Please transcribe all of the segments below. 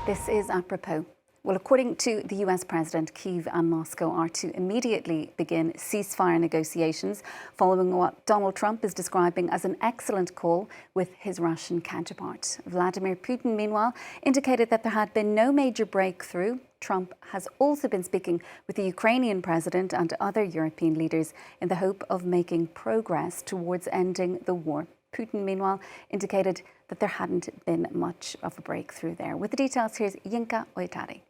This is apropos. Well, according to the US President, Kyiv and Moscow are to immediately begin ceasefire negotiations following what Donald Trump is describing as an excellent call with his Russian counterpart. Vladimir Putin, meanwhile, indicated that there had been no major breakthrough. Trump has also been speaking with the Ukrainian president and other European leaders in the hope of making progress towards ending the war. Putin, meanwhile, indicated that there hadn't been much of a breakthrough there. With the details, here's Yinka Oytari.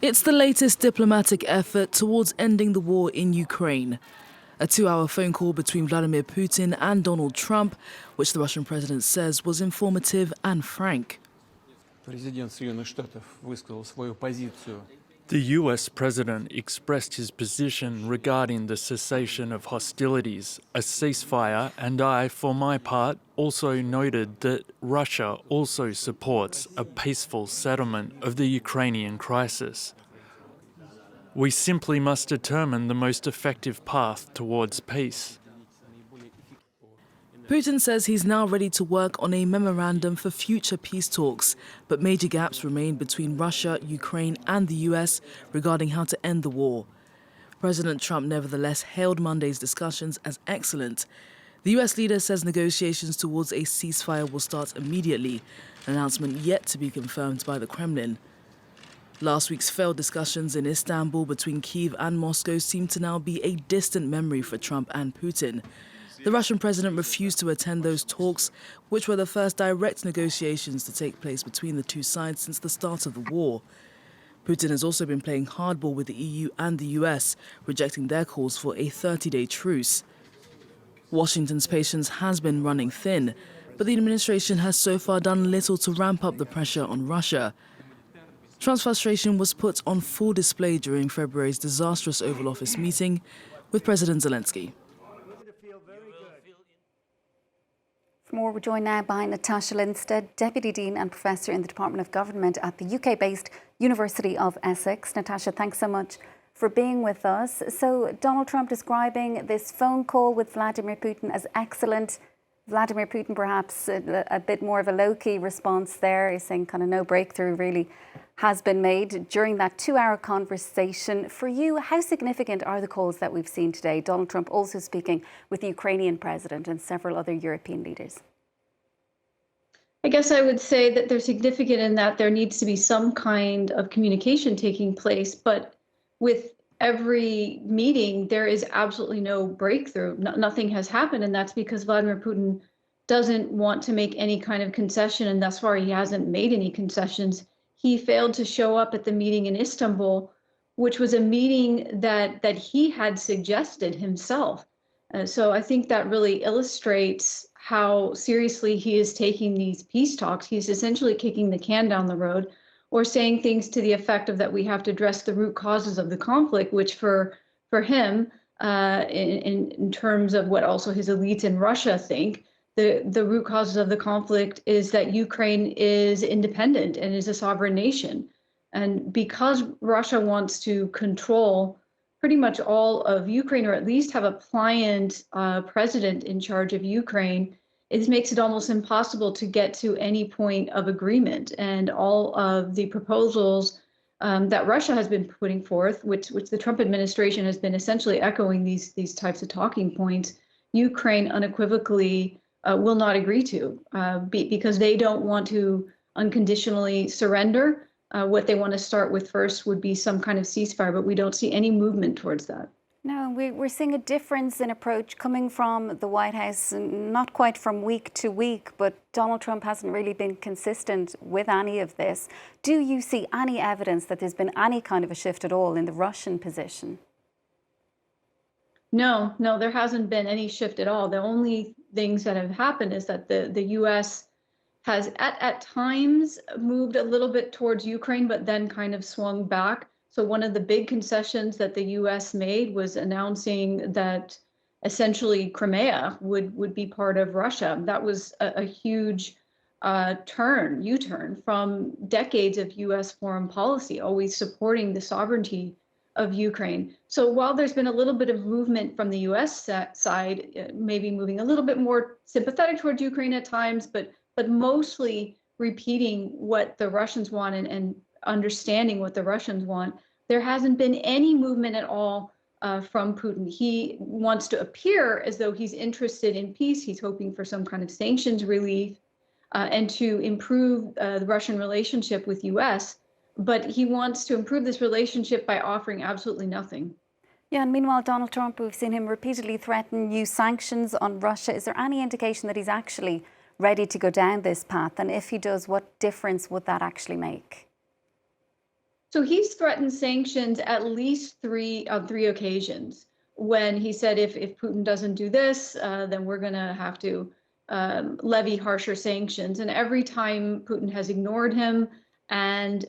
It's the latest diplomatic effort towards ending the war in Ukraine. A 2-hour phone call between Vladimir Putin and Donald Trump, which the Russian president says was informative and frank. The US president expressed his position regarding the cessation of hostilities, a ceasefire, and I, for my part, also noted that Russia also supports a peaceful settlement of the Ukrainian crisis. We simply must determine the most effective path towards peace. Putin says he's now ready to work on a memorandum for future peace talks, but major gaps remain between Russia, Ukraine and the US regarding how to end the war. President Trump nevertheless hailed Monday's discussions as excellent. The US leader says negotiations towards a ceasefire will start immediately, an announcement yet to be confirmed by the Kremlin. Last week's failed discussions in Istanbul between Kyiv and Moscow seem to now be a distant memory for Trump and Putin. The Russian president refused to attend those talks, which were the first direct negotiations to take place between the two sides since the start of the war. Putin has also been playing hardball with the EU and the US, rejecting their calls for a 30-day truce. Washington's patience has been running thin, but the administration has so far done little to ramp up the pressure on Russia. Trump's frustration was put on full display during February's disastrous Oval Office meeting with President Zelenskyy. For more, we're joined now by Natasha Lindstaedt, Deputy Dean and Professor in the Department of Government at the UK-based University of Essex. Natasha, thanks so much for being with us. So Donald Trump describing this phone call with Vladimir Putin as excellent. Vladimir Putin perhaps a bit more of a low-key response there. He's saying kind of no breakthrough really has been made during that 2-hour conversation. For you, how significant are the calls that we've seen today? Donald Trump also speaking with the Ukrainian president and several other European leaders. I guess I would say that they're significant in that there needs to be some kind of communication taking place, but with every meeting, there is absolutely no breakthrough. Nothing has happened, and that's because Vladimir Putin doesn't want to make any kind of concession, and thus far he hasn't made any concessions. He failed to show up at the meeting in Istanbul, which was a meeting that he had suggested himself. So I think that really illustrates how seriously he is taking these peace talks. He's essentially kicking the can down the road, or saying things to the effect of that we have to address the root causes of the conflict, which for him, in terms of what also his elites in Russia think, the root causes of the conflict is that Ukraine is independent and is a sovereign nation. And because Russia wants to control pretty much all of Ukraine, or at least have a pliant president in charge of Ukraine, it makes it almost impossible to get to any point of agreement. And all of the proposals that Russia has been putting forth, which the Trump administration has been essentially echoing these types of talking points, Ukraine unequivocally will not agree to, because they don't want to unconditionally surrender. What they want to start with first would be some kind of ceasefire, but we don't see any movement towards that. No, we're seeing a difference in approach coming from the White House, not quite from week to week, but Donald Trump hasn't really been consistent with any of this. Do you see any evidence that there's been any kind of a shift at all in the Russian position? No, there hasn't been any shift at all. The only things that have happened is that the U.S. has at times moved a little bit towards Ukraine, but then kind of swung back. So one of the big concessions that the U.S. made was announcing that essentially Crimea would be part of Russia. That was a huge U-turn from decades of U.S. foreign policy, always supporting the sovereignty of Ukraine. So while there's been a little bit of movement from the U.S. side, maybe moving a little bit more sympathetic towards Ukraine at times, but mostly repeating what the Russians want and understanding what the Russians want, there hasn't been any movement at all from Putin. He wants to appear as though he's interested in peace. He's hoping for some kind of sanctions relief and to improve the Russian relationship with US. But he wants to improve this relationship by offering absolutely nothing. Yeah, and meanwhile, Donald Trump, we've seen him repeatedly threaten new sanctions on Russia. Is there any indication that he's actually ready to go down this path? And if he does, what difference would that actually make? So he's threatened sanctions at least on three occasions. When he said, if Putin doesn't do this, then we're going to have to levy harsher sanctions. And every time Putin has ignored him, and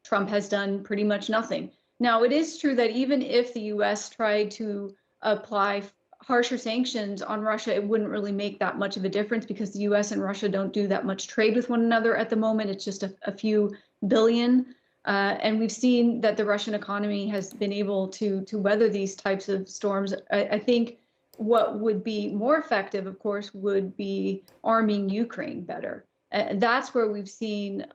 Trump has done pretty much nothing. Now, it is true that even if the US tried to apply harsher sanctions on Russia, it wouldn't really make that much of a difference because the US and Russia don't do that much trade with one another at the moment. It's just a few billion. And we've seen that the Russian economy has been able to weather these types of storms. I think what would be more effective, of course, would be arming Ukraine better. That's where we've seen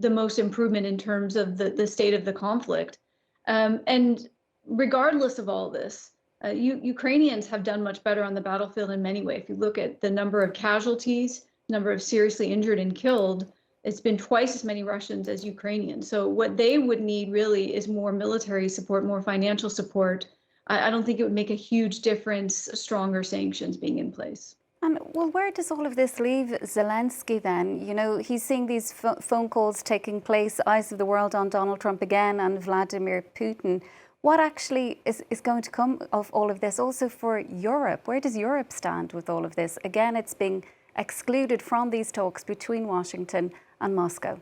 the most improvement in terms of the state of the conflict. And regardless of all this, Ukrainians have done much better on the battlefield in many ways. If you look at the number of casualties, number of seriously injured and killed, it's been twice as many Russians as Ukrainians. So what they would need really is more military support, more financial support. I don't think it would make a huge difference, stronger sanctions being in place. And well, where does all of this leave Zelenskyy then? You know, he's seeing these phone calls taking place, eyes of the world on Donald Trump again and Vladimir Putin. What actually is going to come of all of this also for Europe? Where does Europe stand with all of this? Again, it's being excluded from these talks between Washington and Moscow.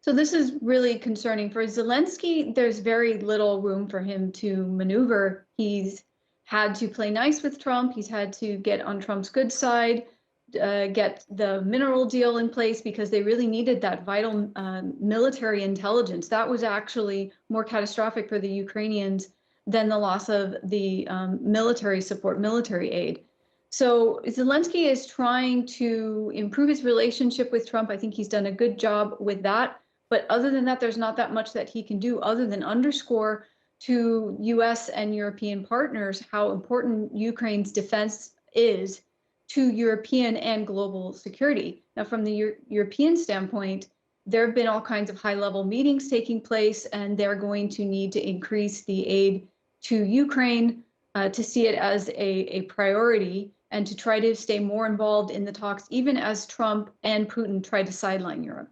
So this is really concerning. For Zelenskyy, there's very little room for him to maneuver. He's had to play nice with Trump. He's had to get on Trump's good side, get the mineral deal in place because they really needed that vital military intelligence. That was actually more catastrophic for the Ukrainians than the loss of the military support, military aid. So Zelenskyy is trying to improve his relationship with Trump. I think he's done a good job with that. But other than that, there's not that much that he can do other than underscore to US and European partners how important Ukraine's defense is to European and global security. Now, from the European standpoint, there have been all kinds of high-level meetings taking place, and they're going to need to increase the aid to Ukraine to see it as a priority and to try to stay more involved in the talks, even as Trump and Putin try to sideline Europe.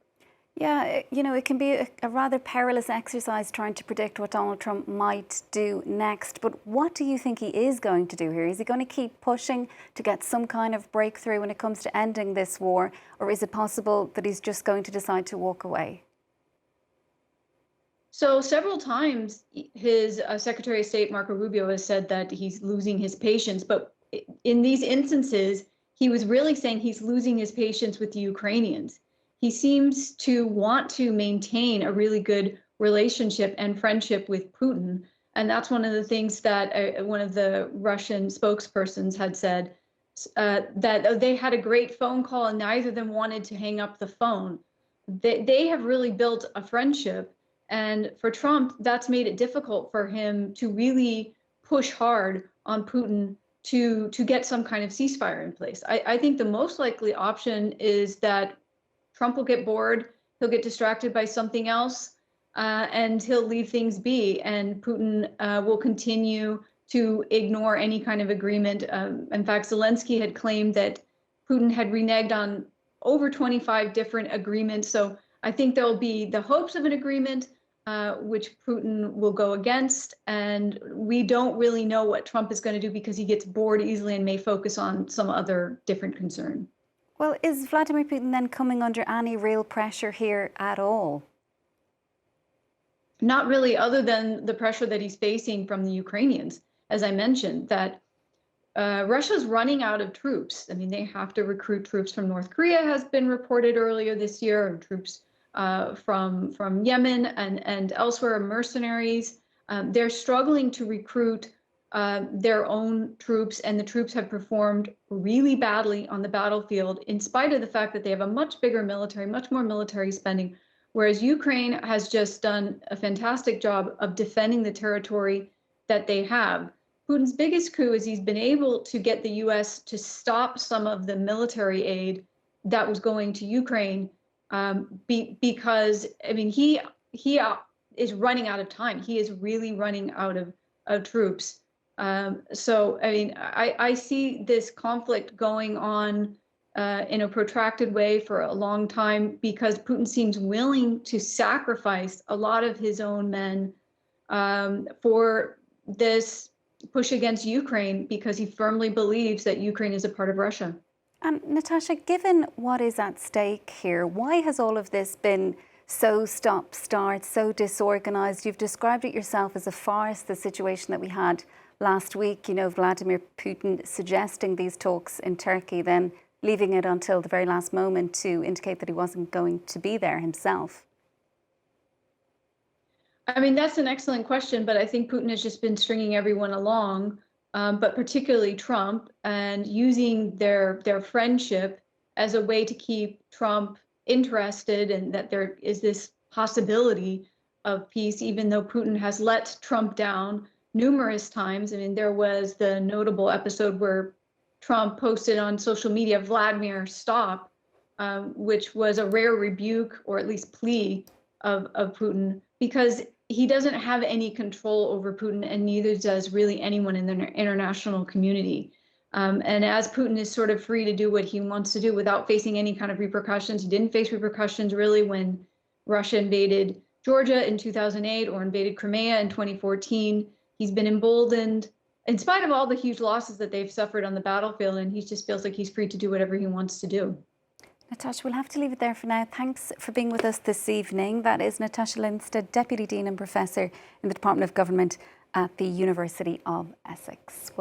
Yeah, you know, it can be a rather perilous exercise trying to predict what Donald Trump might do next. But what do you think he is going to do here? Is he going to keep pushing to get some kind of breakthrough when it comes to ending this war? Or is it possible that he's just going to decide to walk away? So several times his Secretary of State, Marco Rubio, has said that he's losing his patience. But in these instances, he was really saying he's losing his patience with the Ukrainians. He seems to want to maintain a really good relationship and friendship with Putin. And that's one of the things that one of the Russian spokespersons had said, that they had a great phone call and neither of them wanted to hang up the phone. They have really built a friendship. And for Trump, that's made it difficult for him to really push hard on Putin to get some kind of ceasefire in place. I think the most likely option is that Trump will get bored, he'll get distracted by something else, and he'll leave things be. And Putin will continue to ignore any kind of agreement. In fact, Zelenskyy had claimed that Putin had reneged on over 25 different agreements. So I think there'll be the hopes of an agreement, which Putin will go against. And we don't really know what Trump is going to do because he gets bored easily and may focus on some other different concern. Well, is Vladimir Putin then coming under any real pressure here at all? Not really, other than the pressure that he's facing from the Ukrainians. As I mentioned, that Russia's running out of troops. I mean, they have to recruit troops from North Korea, has been reported earlier this year, and troops from Yemen and elsewhere, mercenaries. They're struggling to recruit their own troops, and the troops have performed really badly on the battlefield, in spite of the fact that they have a much bigger military, much more military spending, whereas Ukraine has just done a fantastic job of defending the territory that they have. Putin's biggest coup is he's been able to get the US to stop some of the military aid that was going to Ukraine, because, I mean, he is running out of time. He is really running out of troops. So, I mean, I see this conflict going on in a protracted way for a long time, because Putin seems willing to sacrifice a lot of his own men for this push against Ukraine, because he firmly believes that Ukraine is a part of Russia. Natasha, given what is at stake here, why has all of this been so stop-start, so disorganized? You've described it yourself as a farce, the situation that we had last week, you know, Vladimir Putin suggesting these talks in Turkey, then leaving it until the very last moment to indicate that he wasn't going to be there himself. I mean, that's an excellent question, but I think Putin has just been stringing everyone along, but particularly Trump, and using their friendship as a way to keep Trump interested, and that there is this possibility of peace, even though Putin has let Trump down numerous times. I mean, there was the notable episode where Trump posted on social media, "Vladimir, stop," which was a rare rebuke, or at least plea, of Putin, because he doesn't have any control over Putin, and neither does really anyone in the international community. And as Putin is sort of free to do what he wants to do without facing any kind of repercussions, he didn't face repercussions really when Russia invaded Georgia in 2008 or invaded Crimea in 2014. He's been emboldened in spite of all the huge losses that they've suffered on the battlefield, and he just feels like he's free to do whatever he wants to do. Natasha, we'll have to leave it there for now. Thanks for being with us this evening. That is Natasha Lindstaedt, Deputy Dean and Professor in the Department of Government at the University of Essex.